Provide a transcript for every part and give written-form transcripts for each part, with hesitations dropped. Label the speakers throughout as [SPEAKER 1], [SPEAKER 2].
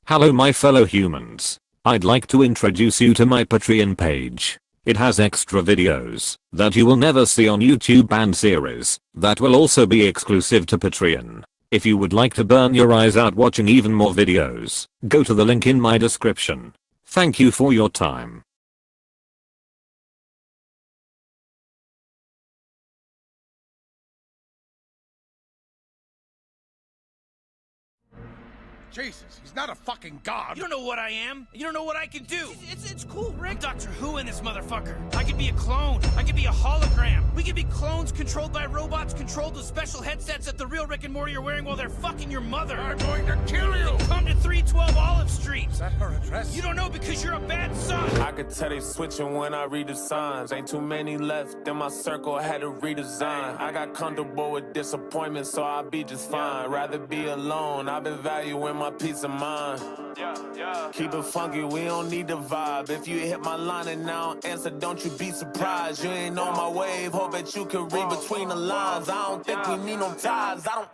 [SPEAKER 1] Hello my fellow humans. I'd like to introduce you to my Patreon page. It has extra videos that you will never see on YouTube and series that will also be exclusive to Patreon. If you would like to burn your eyes out watching even more videos, go to the link in my description. Thank you for your time.
[SPEAKER 2] Jesus, he's not a fucking god.
[SPEAKER 3] You don't know what I am. You don't know what I can do. It's cool, Rick. I'm Doctor Who in this motherfucker. I could be a clone. I could be a hologram. We could be clones controlled by robots controlled with special headsets that the real Rick and Morty are wearing while they're fucking your mother.
[SPEAKER 2] I'm going to kill you.
[SPEAKER 3] Come to 312 Olive Street.
[SPEAKER 2] Is that her address?
[SPEAKER 3] You don't know because you're a bad son.
[SPEAKER 4] I could tell they switching when I read the signs. Ain't too many left in my circle, I had to redesign. I got comfortable with disappointment, so I'll be just fine. Rather be alone, I've been valuing my peace of mind. Keep it funky, we don't need the vibe. If you hit my line and now answer, don't you be surprised. You ain't on my wave, hope that you can read between the lines. I don't think we need no ties. I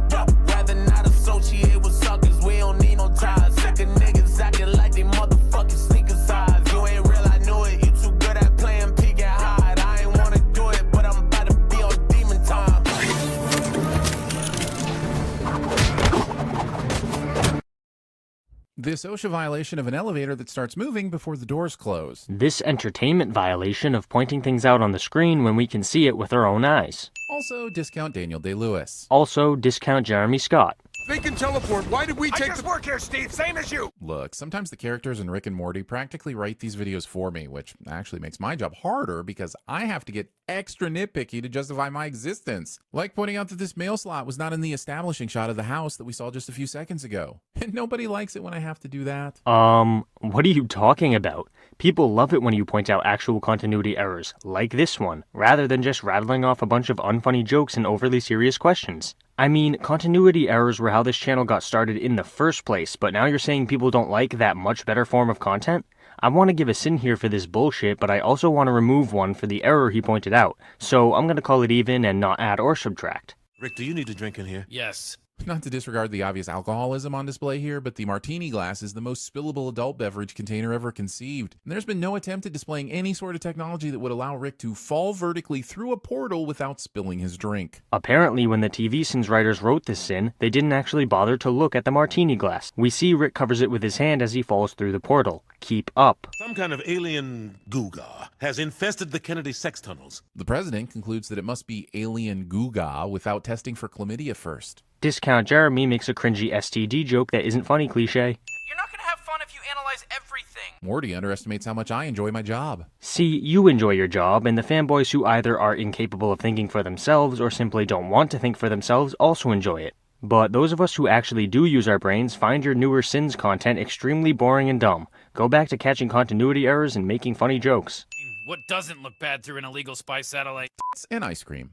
[SPEAKER 4] don't rather not associate with suckers. We don't need no ties. Sick of niggas acting like they motherfucking sneaker size. You ain't real, I knew it. You too good at playing peek and hide. I ain't wanna do it, but I'm about to be on demon time.
[SPEAKER 5] This OSHA violation of an elevator that starts moving before the doors close.
[SPEAKER 6] This entertainment violation of pointing things out on the screen when we can see it with our own eyes.
[SPEAKER 5] Also, discount Daniel Day-Lewis.
[SPEAKER 6] Also, discount Jeremy Scott.
[SPEAKER 2] They can teleport. Why did we take
[SPEAKER 3] I just work here, Steve. Same as you.
[SPEAKER 5] Look, sometimes the characters in Rick and Morty practically write these videos for me, which actually makes my job harder because I have to get extra nitpicky to justify my existence. Like pointing out that this mail slot was not in the establishing shot of the house that we saw just a few seconds ago. And nobody likes it when I have to do that.
[SPEAKER 6] What are you talking about? People love it when you point out actual continuity errors, like this one, rather than just rattling off a bunch of unfunny jokes and overly serious questions. I mean, continuity errors were how this channel got started in the first place, but now you're saying people don't like that much better form of content? I want to give a sin here for this bullshit, but I also want to remove one for the error he pointed out, so I'm going to call it even and not add or subtract.
[SPEAKER 7] Rick, do you need a drink in here?
[SPEAKER 3] Yes.
[SPEAKER 5] Not to disregard the obvious alcoholism on display here, but the martini glass is the most spillable adult beverage container ever conceived. And there's been no attempt at displaying any sort of technology that would allow Rick to fall vertically through a portal without spilling his drink.
[SPEAKER 6] Apparently, when the TVSins writers wrote this sin, they didn't actually bother to look at the martini glass. We see Rick covers it with his hand as he falls through the portal. Keep up.
[SPEAKER 7] Some kind of alien Googa has infested the Kennedy sex tunnels.
[SPEAKER 5] The president concludes that it must be alien Googa without testing for chlamydia first.
[SPEAKER 6] Discount Jeremy makes a cringy STD joke that isn't funny cliche.
[SPEAKER 3] You're not gonna have fun if you analyze everything.
[SPEAKER 5] Morty underestimates how much I enjoy my job.
[SPEAKER 6] See, you enjoy your job, and the fanboys who either are incapable of thinking for themselves or simply don't want to think for themselves also enjoy it. But those of us who actually do use our brains find your newer Sins content extremely boring and dumb. Go back to catching continuity errors and making funny jokes.
[SPEAKER 3] What doesn't look bad through an illegal spy satellite?
[SPEAKER 5] And ice cream.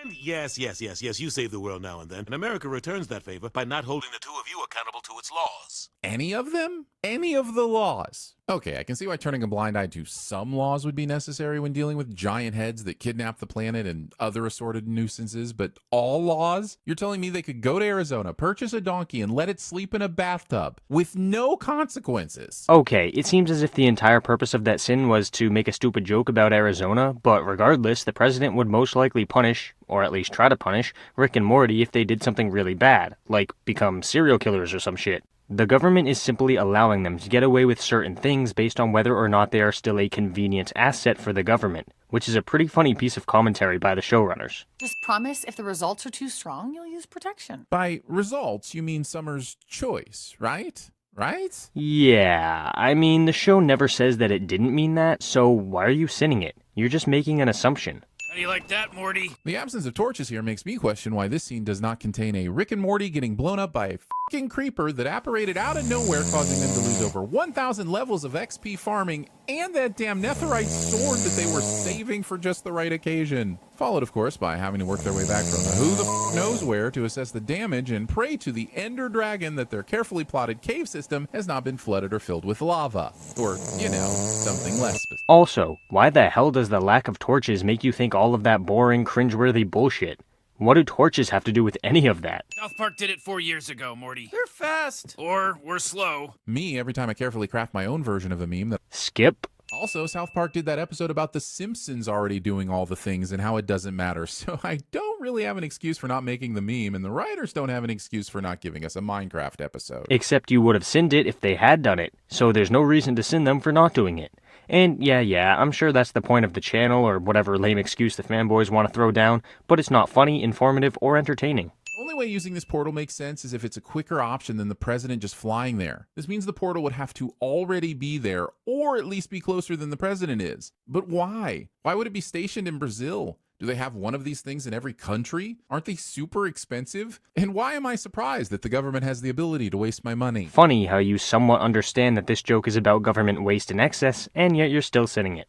[SPEAKER 7] And yes, you save the world now and then. And America returns that favor by not holding the two of you accountable to its laws.
[SPEAKER 5] Any of them? Any of the laws? Okay, I can see why turning a blind eye to some laws would be necessary when dealing with giant heads that kidnap the planet and other assorted nuisances, but all laws? You're telling me they could go to Arizona, purchase a donkey, and let it sleep in a bathtub with no consequences?
[SPEAKER 6] Okay, it seems as if the entire purpose of that sin was to make a stupid joke about Arizona, but regardless, the president would most likely punish, or at least try to punish, Rick and Morty if they did something really bad, like become serial killers or some shit. The government is simply allowing them to get away with certain things based on whether or not they are still a convenient asset for the government, which is a pretty funny piece of commentary by the showrunners.
[SPEAKER 8] Just promise if the results are too strong, you'll use protection.
[SPEAKER 5] By results, you mean Summer's choice, right? Right?
[SPEAKER 6] Yeah, I mean, the show never says that it didn't mean that, so why are you sinning it? You're just making an assumption.
[SPEAKER 3] How do you like that, Morty?
[SPEAKER 5] The absence of torches here makes me question why this scene does not contain a Rick and Morty getting blown up by a fucking creeper that apparated out of nowhere, causing them to lose over 1,000 levels of XP farming and that damn netherite sword that they were saving for just the right occasion. Followed, of course, by having to work their way back from who the knows where to assess the damage and pray to the Ender Dragon that their carefully plotted cave system has not been flooded or filled with lava. Or, you know, something less specific.
[SPEAKER 6] Also, why the hell does the lack of torches make you think all of that boring, cringeworthy bullshit? What do torches have to do with any of that?
[SPEAKER 3] South Park did it 4 years ago, Morty.
[SPEAKER 9] They're fast.
[SPEAKER 3] Or we're slow.
[SPEAKER 5] Me, every time I carefully craft my own version of a meme that...
[SPEAKER 6] Skip?
[SPEAKER 5] Also, South Park did that episode about the Simpsons already doing all the things and how it doesn't matter. So I don't really have an excuse for not making the meme, and the writers don't have an excuse for not giving us a Minecraft episode.
[SPEAKER 6] Except you would have sinned it if they had done it, so there's no reason to sin them for not doing it. And yeah, I'm sure that's the point of the channel or whatever lame excuse the fanboys want to throw down, but it's not funny, informative, or entertaining.
[SPEAKER 5] The only way using this portal makes sense is if it's a quicker option than the president just flying there. This means the portal would have to already be there, or at least be closer than the president is. But why? Why would it be stationed in Brazil? Do they have one of these things in every country? Aren't they super expensive? And why am I surprised that the government has the ability to waste my money?
[SPEAKER 6] Funny how you somewhat understand that this joke is about government waste and excess, and yet you're still sinning it.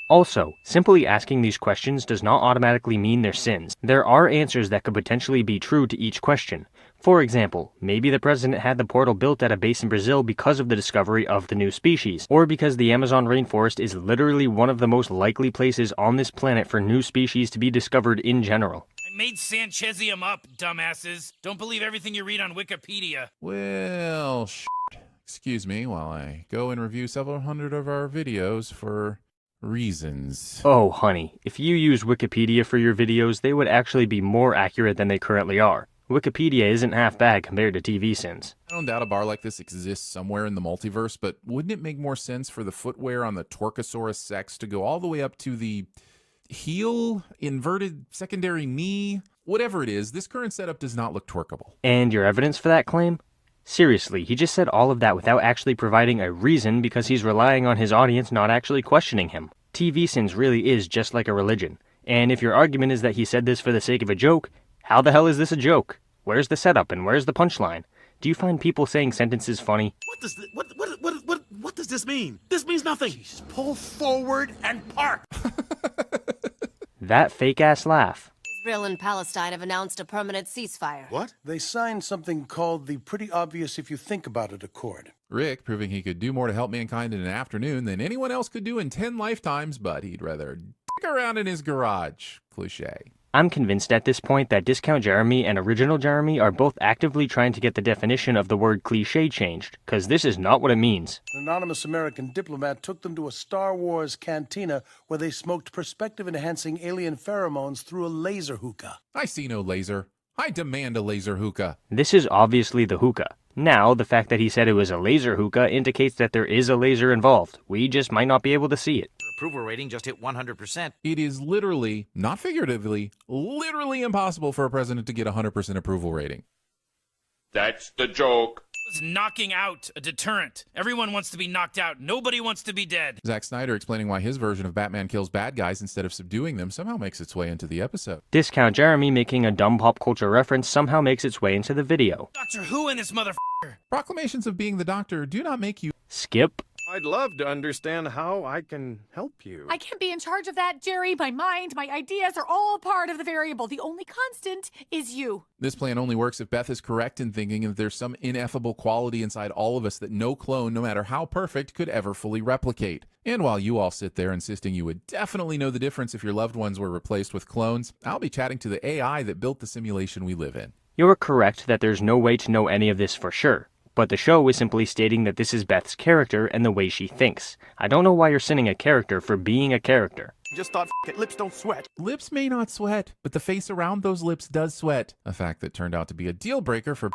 [SPEAKER 6] Also, simply asking these questions does not automatically mean they're sins. There are answers that could potentially be true to each question. For example, maybe the president had the portal built at a base in Brazil because of the discovery of the new species, or because the Amazon rainforest is literally one of the most likely places on this planet for new species to be discovered in general.
[SPEAKER 3] I made Sanchezium up, dumbasses. Don't believe everything you read on Wikipedia.
[SPEAKER 5] Well, excuse me while I go and review several hundred of our videos for reasons.
[SPEAKER 6] Oh, honey, if you use Wikipedia for your videos, they would actually be more accurate than they currently are. Wikipedia isn't half bad compared to TVSins.
[SPEAKER 5] I don't doubt a bar like this exists somewhere in the multiverse, but wouldn't it make more sense for the footwear on the Torcosaurus sex to go all the way up to the heel, inverted secondary knee? Whatever it is, this current setup does not look torqueable.
[SPEAKER 6] And your evidence for that claim? Seriously, he just said all of that without actually providing a reason because he's relying on his audience not actually questioning him. TVSins really is just like a religion. And if your argument is that he said this for the sake of a joke, how the hell is this a joke? Where's the setup and where's the punchline? Do you find people saying sentences funny?
[SPEAKER 7] What does this mean? This means nothing.
[SPEAKER 2] Jesus, pull forward and park.
[SPEAKER 6] That fake-ass laugh.
[SPEAKER 10] Israel and Palestine have announced a permanent ceasefire.
[SPEAKER 7] What?
[SPEAKER 2] They signed something called the Pretty Obvious If You Think About It Accord.
[SPEAKER 5] Rick proving he could do more to help mankind in an afternoon than anyone else could do in 10 lifetimes, but he'd rather dick around in his garage. Cliche.
[SPEAKER 6] I'm convinced at this point that Discount Jeremy and Original Jeremy are both actively trying to get the definition of the word cliché changed, because this is not what it means.
[SPEAKER 2] An anonymous American diplomat took them to a Star Wars cantina where they smoked perspective-enhancing alien pheromones through a laser hookah.
[SPEAKER 5] I see no laser. I demand a laser hookah.
[SPEAKER 6] This is obviously the hookah. Now, the fact that he said it was a laser hookah indicates that there is a laser involved. We just might not be able to see it.
[SPEAKER 9] Approval rating just hit 100%.
[SPEAKER 5] It is literally, not figuratively, literally impossible for a president to get a 100% approval rating.
[SPEAKER 11] That's the joke.
[SPEAKER 3] It was knocking out a deterrent. Everyone wants to be knocked out. Nobody wants to be dead.
[SPEAKER 5] Zack Snyder explaining why his version of Batman kills bad guys instead of subduing them somehow makes its way into the episode.
[SPEAKER 6] Discount Jeremy making a dumb pop culture reference somehow makes its way into the video.
[SPEAKER 3] Doctor Who in this motherfucker.
[SPEAKER 5] Proclamations of being the Doctor do not make you...
[SPEAKER 6] Skip.
[SPEAKER 12] I'd love to understand how I can help you.
[SPEAKER 8] I can't be in charge of that, Jerry. My mind, my ideas are all part of the variable. The only constant is you.
[SPEAKER 5] This plan only works if Beth is correct in thinking that there's some ineffable quality inside all of us that no clone, no matter how perfect, could ever fully replicate. And while you all sit there insisting you would definitely know the difference if your loved ones were replaced with clones, I'll be chatting to the AI that built the simulation we live in.
[SPEAKER 6] You're correct that there's no way to know any of this for sure. But the show is simply stating that this is Beth's character and the way she thinks. I don't know why you're sinning a character for being a character.
[SPEAKER 12] Just thought, it, lips don't sweat.
[SPEAKER 5] Lips may not sweat, but the face around those lips does sweat. A fact that turned out to be a deal breaker for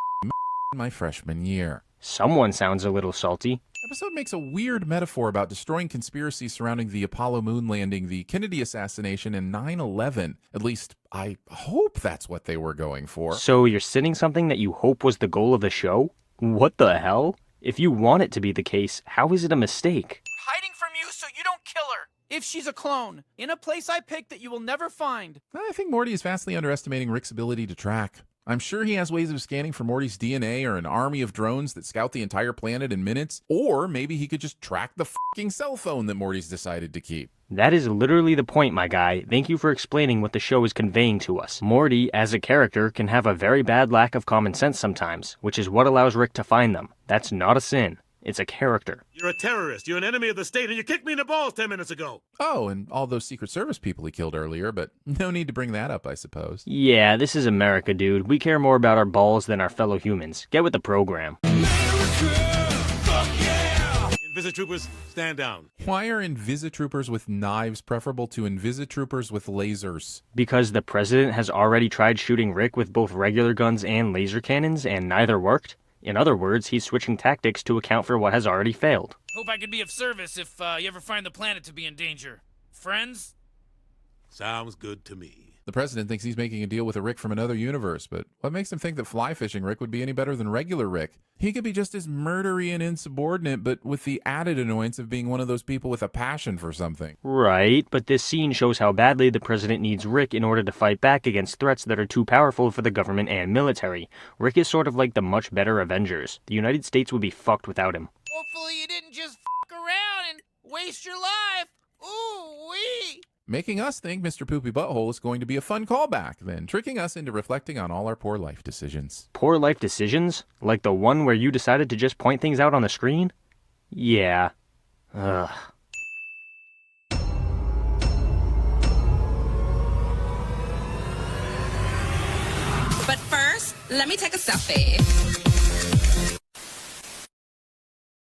[SPEAKER 5] my freshman year.
[SPEAKER 6] Someone sounds a little salty.
[SPEAKER 5] Episode makes a weird metaphor about destroying conspiracies surrounding the Apollo moon landing, the Kennedy assassination, and 9/11. At least, I hope that's what they were going for.
[SPEAKER 6] So you're sinning something that you hope was the goal of the show? What the hell? If you want it to be the case, how is it a mistake?
[SPEAKER 9] Hiding from you so you don't kill her. If she's a clone, in a place I picked that you will never find.
[SPEAKER 5] I think Morty is vastly underestimating Rick's ability to track. I'm sure he has ways of scanning for Morty's DNA or an army of drones that scout the entire planet in minutes, or maybe he could just track the fucking cell phone that Morty's decided to keep.
[SPEAKER 6] That is literally the point, my guy. Thank you for explaining what the show is conveying to us. Morty, as a character, can have a very bad lack of common sense sometimes, which is what allows Rick to find them. That's not a sin. It's a character.
[SPEAKER 7] You're a terrorist. You're an enemy of the state, and you kicked me in the balls 10 minutes ago.
[SPEAKER 5] Oh, and all those Secret Service people he killed earlier, but no need to bring that up, I suppose.
[SPEAKER 6] Yeah, this is America, dude. We care more about our balls than our fellow humans. Get with the program.
[SPEAKER 7] Invisitroopers, stand down.
[SPEAKER 5] Why are Invisitroopers with knives preferable to Invisitroopers with lasers?
[SPEAKER 6] Because the president has already tried shooting Rick with both regular guns and laser cannons, and neither worked. In other words, he's switching tactics to account for what has already failed.
[SPEAKER 3] Hope I could be of service if you ever find the planet to be in danger. Friends?
[SPEAKER 7] Sounds good to me.
[SPEAKER 5] The president thinks he's making a deal with a Rick from another universe, but what makes him think that fly fishing Rick would be any better than regular Rick? He could be just as murdery and insubordinate, but with the added annoyance of being one of those people with a passion for something.
[SPEAKER 6] Right, but this scene shows how badly the president needs Rick in order to fight back against threats that are too powerful for the government and military. Rick is sort of like the much better Avengers. The United States would be fucked without him.
[SPEAKER 3] Hopefully you didn't just f*** around and waste your life. Ooh-wee.
[SPEAKER 5] Making us think Mr. Poopy Butthole is going to be a fun callback, then tricking us into reflecting on all our poor life decisions.
[SPEAKER 6] Poor life decisions? Like the one where you decided to just point things out on the screen? Yeah. Ugh.
[SPEAKER 13] But first, let me take a selfie.